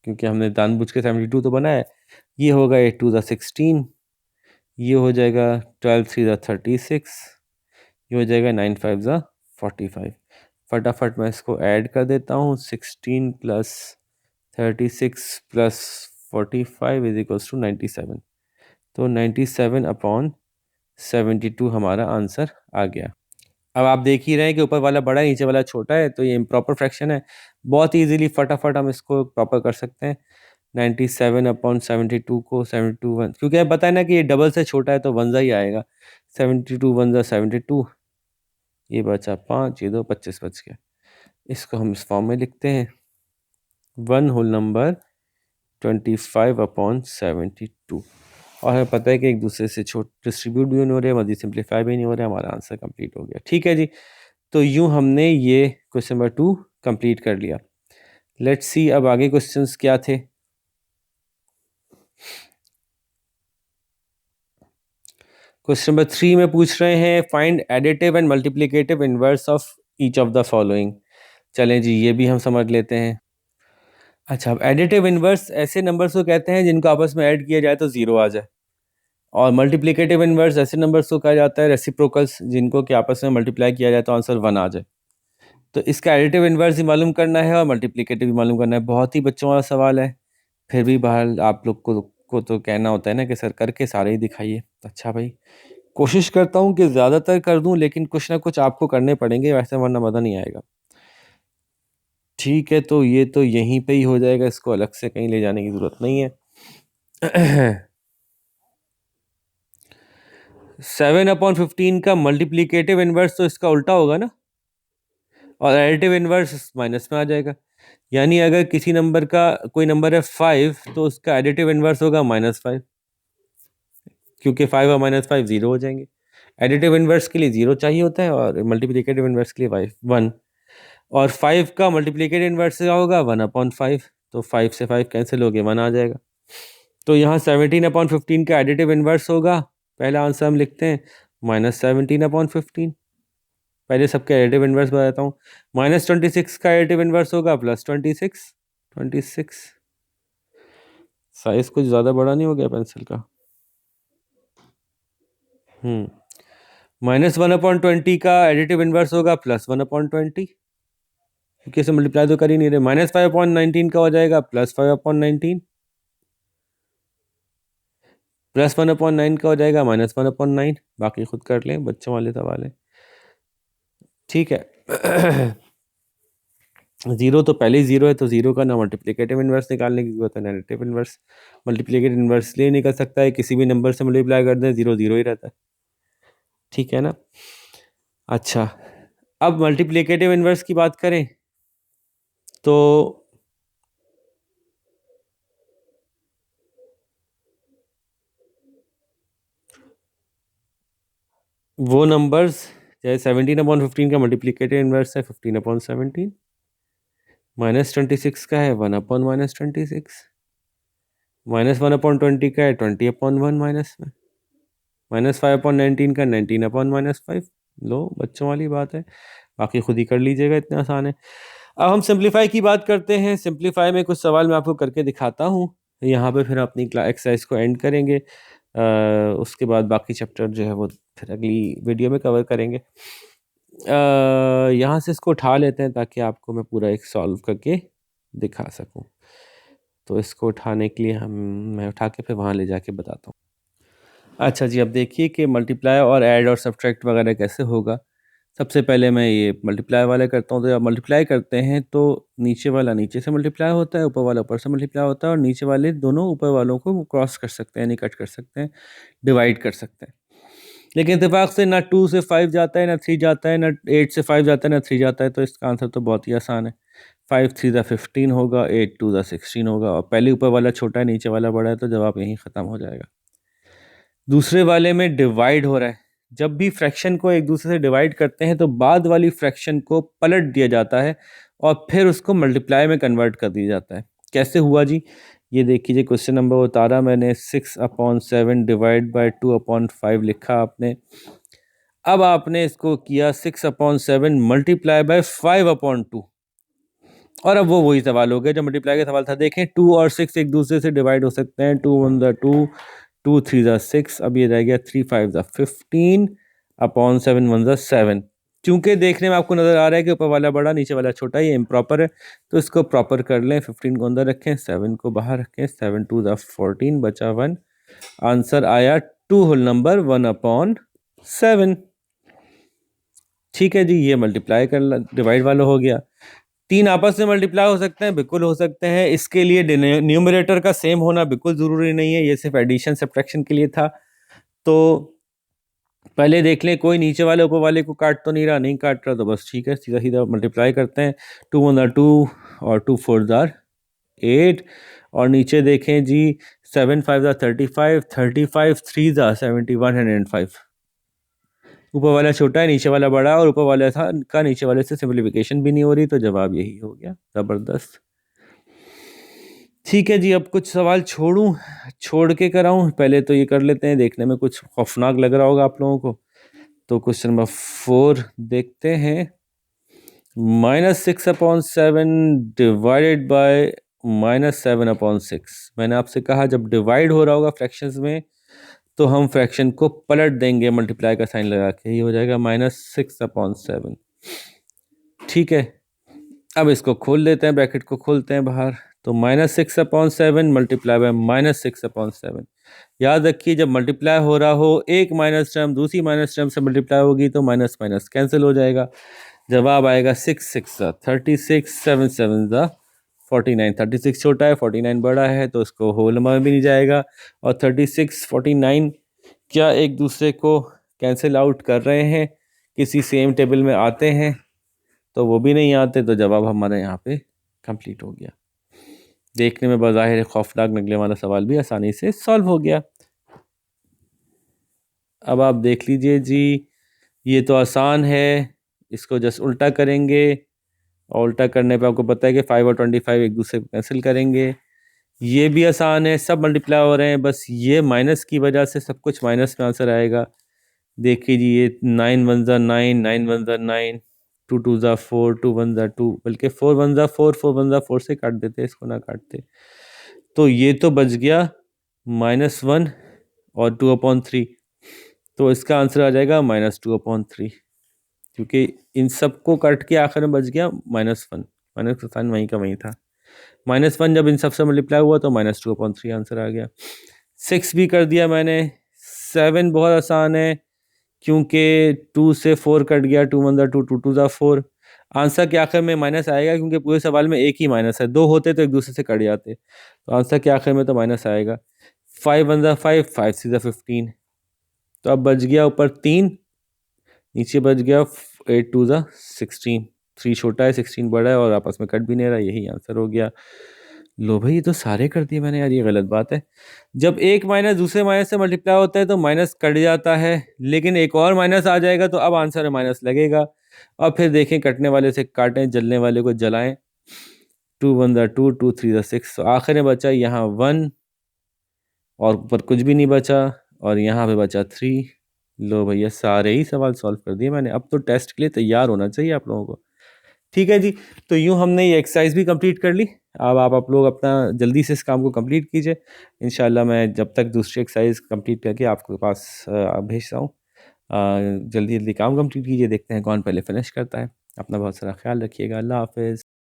क्योंकि हमने जानबूझ के 72 तो बनाया है। ये होगा 8 2 जा 16, ये हो जाएगा 12 3 जा 36, ये हो जाएगा 9 5 जा 45। फटाफट मैं इसको ऐड कर देता हूँ। 16 plus 36 plus 45 is equals to 97। तो 97 अपॉन 72 हमारा आंसर आ गया। अब आप देख ही रहे हैं कि ऊपर वाला बड़ा है, नीचे वाला छोटा है, तो ये इम्प्रॉपर फ्रैक्शन है। बहुत इजीली फटाफट हम इसको प्रॉपर कर सकते हैं। 97 अपॉन 72 को 72 वन, क्योंकि अब पता है ना कि ये डबल से छोटा है तो वन ही आएगा। 72 वन जा 72, ये बचा 5, ये 2 25 बच गया। इसको हम इस फॉर्म में लिखते हैं, 1 होल नंबर 25 अपॉन 72। और हमें पता है कि एक दूसरे से डिस्ट्रीब्यूट भी नहीं हो रहे, मजीद सिंप्लीफाई भी नहीं हो रहा, हमारा आंसर कंप्लीट हो गया। ठीक है जी, तो यूँ हमने ये क्वेश्चन नंबर 2 कंप्लीट कर लिया। लेट्स सी अब आगे क्वेश्चंस क्या थे। क्वेश्चन नंबर 3 में पूछ रहे हैं find additive and multiplicative inverse of each of the following. चलें जी, ये भी हम समझ लेते हैं। अच्छा, अब एडिटिव इनवर्स ऐसे नंबर्स को कहते हैं जिनको आपस में ऐड किया जाए तो ज़ीरो आ जाए, और मल्टीप्लिकेटिव इनवर्स ऐसे नंबर्स को कहा जाता है रेसिप्रोकल्स, जिनको कि आपस में मल्टीप्लाई किया जाए तो आंसर 1 आ जाए। तो इसका एडिटिव इनवर्स भी मालूम करना है और मल्टीप्लिकेटिव भी मालूम करना है। बहुत ही बच्चों वाला सवाल है, फिर भी बहरहाल आप लोग को तो कहना होता है ना कि सर करके सारे ही दिखाइए। अच्छा भाई, कोशिश करता हूँ कि ज़्यादातर कर दूँ, लेकिन कुछ ना कुछ आपको करने पड़ेंगे, वैसे वरना मज़ा नहीं आएगा। ठीक है, तो ये तो यहीं पे ही हो जाएगा, इसको अलग से कहीं ले जाने की ज़रूरत नहीं है। 7/15 का मल्टीप्लिकेटिव इनवर्स तो इसका उल्टा होगा ना, और एडिटिव इनवर्स माइनस में आ जाएगा। यानी अगर किसी नंबर का कोई नंबर है 5, तो उसका एडिटिव इनवर्स होगा -5, क्योंकि 5 और -5 0 हो जाएंगे। एडिटिव इनवर्स के लिए 0 चाहिए होता है और मल्टीप्लिकेटिव इनवर्स के लिए 1। और 5 का मल्टीप्लिकेटिव इनवर्स क्या होगा 1/5, तो 5 से 5 कैंसिल हो गया, 1 आ जाएगा। तो यहाँ 17/15 का एडिटिव इनवर्स होगा, पहला आंसर हम लिखते हैं -17/15। पहले सबके एडिटिव इनवर्स बताता हूँ। -26 का एडिटिव इनवर्स होगा +26। साइज कुछ ज़्यादा बड़ा नहीं हो गया पेंसिल का। -1/20 का एडिटिव इनवर्स होगा +1/20, क्योंकि इसे मल्टीप्लाई तो कर ही नहीं रहे। -5/19 का हो जाएगा +5/19, +1/9 का हो जाएगा -1/9। बाकी खुद कर लें, बच्चों वाले सवाल है। ठीक है। 0 तो पहले ही 0 है, तो 0 का ना मल्टीप्लिकेटिव इनवर्स निकालने की जरूरत है, नेगेटिव इनवर्स। मल्टीप्लिकेटिव इनवर्स ले निकल सकता है, किसी भी नंबर से मल्टीप्लाई कर दें 0 0 ही रहता है। ठीक है ना। अच्छा, अब मल्टीप्लिकेटिव इनवर्स की बात करें तो वो नंबर्स, जैसे 17/15 का मल्टीप्लिकेटिव इनवर्स है 15/17, -26 का है 1/-26, -1/20 का है 20/1 माइनस में, -5/19 का 19/-5। लो, बच्चों वाली बात है, बाकी खुद ही कर लीजिएगा, इतना आसान है। अब हम सिंप्लीफाई की बात करते हैं। सिंप्लीफाई में कुछ सवाल मैं आपको करके दिखाता हूँ, यहाँ पे फिर अपनी एक्सरसाइज को एंड करेंगे। उसके बाद बाकी चैप्टर जो है वो फिर अगली वीडियो में कवर करेंगे। यहाँ से इसको उठा लेते हैं ताकि आपको मैं पूरा एक सॉल्व करके दिखा सकूँ। तो इसको उठाने के लिए मैं उठा के फिर वहाँ ले जाके बताता हूँ। अच्छा जी, अब देखिए कि मल्टीप्लाई और ऐड और सब्ट्रैक्ट वगैरह कैसे होगा। सबसे पहले मैं ये मल्टीप्लाई वाला करता हूँ। तो जब मल्टीप्लाई करते हैं तो नीचे वाला नीचे से मल्टीप्लाई होता है, ऊपर वाला ऊपर से मल्टीप्लाई होता है, और नीचे वाले दोनों ऊपर वालों को क्रॉस कर सकते हैं, यानी कट कर सकते हैं, डिवाइड कर सकते हैं। लेकिन इत्तेफाक से ना 2 से 5 जाता है, ना 3 जाता है, ना 8 से 5 जाता है, ना 3 जाता है। तो इसका आंसर तो बहुत ही आसान है। 5 3 ज़ा 15 होगा, 8 2 ज़ा 16 होगा, और पहले ऊपर वाला छोटा है, नीचे वाला बड़ा है, तो जवाब यहीं ख़त्म हो जाएगा। दूसरे वाले में डिवाइड हो रहा है। जब भी फ्रैक्शन को एक दूसरे से डिवाइड करते हैं तो बाद वाली फ्रैक्शन को पलट दिया जाता है और फिर उसको मल्टीप्लाई में कन्वर्ट कर दिया जाता है। कैसे हुआ जी? ये देखिए, क्वेश्चन नंबर उतारा मैंने, 6/7 डिवाइड बाय 2/5 लिखा आपने। अब आपने इसको किया 6/7 मल्टीप्लाई बाय 5/2, और अब वो वही सवाल हो गया जो मल्टीप्लाई का सवाल था। देखें, 2 और 6 एक दूसरे से डिवाइड हो सकते हैं। 2 1 ज़ा 2, 2 3 ज़ा 6, अब ये रह गया 3 5 ज़ा 15 अपॉन 7 1 ज़ा 7। चूंकि देखने में आपको नजर आ रहा है कि ऊपर वाला बड़ा नीचे वाला छोटा, ये इम्प्रॉपर है, तो इसको प्रॉपर कर लें। 15 को अंदर रखें, 7 को बाहर रखें, 7 2 ज़ा 14, बचा 1। आंसर आया 2 होल नंबर 1/7। ठीक है जी, ये मल्टीप्लाई कर डिवाइड वाला हो गया। 3 आपस में मल्टीप्लाई हो सकते हैं, बिल्कुल हो सकते हैं। इसके लिए न्यूमरेटर का सेम होना बिल्कुल ज़रूरी नहीं है, ये सिर्फ एडिशन सब्ट्रैक्शन के लिए था। तो पहले देख लें, कोई नीचे वाले ऊपर वाले को काट तो नहीं रहा, नहीं काट रहा, तो बस ठीक है, सीधा सीधा मल्टीप्लाई करते हैं। 2 1 2 और 2 4 8, और नीचे देखें जी, 7 5 35, 35 3 105। ऊपर वाला छोटा है, नीचे वाला बड़ा, और ऊपर वाला था का नीचे वाले से सिंप्लीफिकेशन भी नहीं हो रही, तो जवाब यही हो गया। ज़बरदस्त। ठीक है जी, अब कुछ सवाल छोड़ के कराऊं? पहले तो ये कर लेते हैं, देखने में कुछ खौफनाक लग रहा होगा आप लोगों को। तो क्वेश्चन नंबर 4 देखते हैं। -6/7 डिवाइडेड बाय -7/6। मैंने आपसे कहा जब डिवाइड हो रहा होगा फ्रैक्शंस में तो हम फ्रैक्शन को पलट देंगे मल्टीप्लाई का साइन लगा के, ये हो जाएगा -6/7। ठीक है, अब इसको खोल देते हैं, ब्रैकेट को खोलते हैं बाहर। तो -6/7 मल्टीप्लाई बाय -6/7। याद रखिए, जब मल्टीप्लाई हो रहा हो एक माइनस टर्म दूसरी माइनस टर्म से मल्टीप्लाई होगी तो माइनस माइनस कैंसिल हो जाएगा। जवाब आएगा 6 6 36, 7 7 49। 36 छोटा है, 49 बड़ा है, तो इसको होल नंबर में भी नहीं जाएगा। और 36 49 क्या एक दूसरे को कैंसिल आउट कर रहे हैं, किसी सेम टेबल में आते हैं? तो वो भी नहीं आते, तो जवाब हमारा यहाँ पे कंप्लीट हो गया। देखने में बज़ाहिर खौफनाक निकलने वाला सवाल भी आसानी से सॉल्व हो गया। अब आप देख लीजिए जी, ये तो आसान है, इसको जस्ट उल्टा करेंगे, और उल्टा करने पे आपको पता है कि 5 और 25 एक दूसरे को कैंसिल करेंगे। ये भी आसान है, सब मल्टीप्लाई हो रहे हैं, बस ये माइनस की वजह से सब कुछ माइनस में आंसर आएगा। देखिए जी, ये 9 1 9, 9 1 9, 2 2 4, 2 1 2, बल्कि 4 1 4, 4 1 4 से काट देते, इसको ना काटते। तो ये तो बच गया -1 और 2/3, तो इसका आंसर आ जाएगा -2/3, क्योंकि इन सबको काट के आखिर में बच गया -1। माइनस का साइन वहीं का वहीं था। -1 जब इन सबसे मल्टीप्लाई हुआ तो -2/3 आंसर आ गया। 6 भी कर दिया मैंने। 7 बहुत आसान है, क्योंकि 2 से 4 कट गया, 2 1 2, 2 2 4। आंसर के आखिर में माइनस आएगा, क्योंकि पूरे सवाल में एक ही माइनस है, 2 होते तो एक दूसरे से कट जाते, तो आंसर के आखिर में तो माइनस आएगा। 5 1 5, 5 6 15। तो अब बच गया ऊपर 3, नीचे बच गया 8 2 16। 3 छोटा है, 16 बड़ा है, और आपस में कट भी नहीं रहा, यही आंसर हो गया। लो भाई, ये तो सारे कर दिए मैंने यार, ये गलत बात है। जब एक माइनस दूसरे माइनस से मल्टीप्लाई होता है तो माइनस कट जाता है, लेकिन एक और माइनस आ जाएगा तो अब आंसर में माइनस लगेगा। और फिर देखें, कटने वाले से काटें, जलने वाले को जलाएं। 2 1 2, 2 3 6, तो आखिर में बचा यहाँ 1, और ऊपर कुछ भी नहीं बचा, और यहाँ पे बचा 3। लो भैया, सारे ही सवाल सॉल्व कर दिए मैंने। अब तो टेस्ट के लिए तैयार होना चाहिए आप लोगों को। ठीक है जी, तो यूँ हमने ये एक्सरसाइज भी कंप्लीट कर ली। अब आप लोग अपना जल्दी से इस काम को कंप्लीट कीजिए। इंशाल्लाह मैं जब तक दूसरी एक्सरसाइज कंप्लीट करके आपके पास भेजता हूँ। जल्दी जल्दी काम कंप्लीट कीजिए, देखते हैं कौन पहले फिनिश करता है। अपना बहुत सारा ख्याल रखिएगा। अल्लाह हाफ़िज़।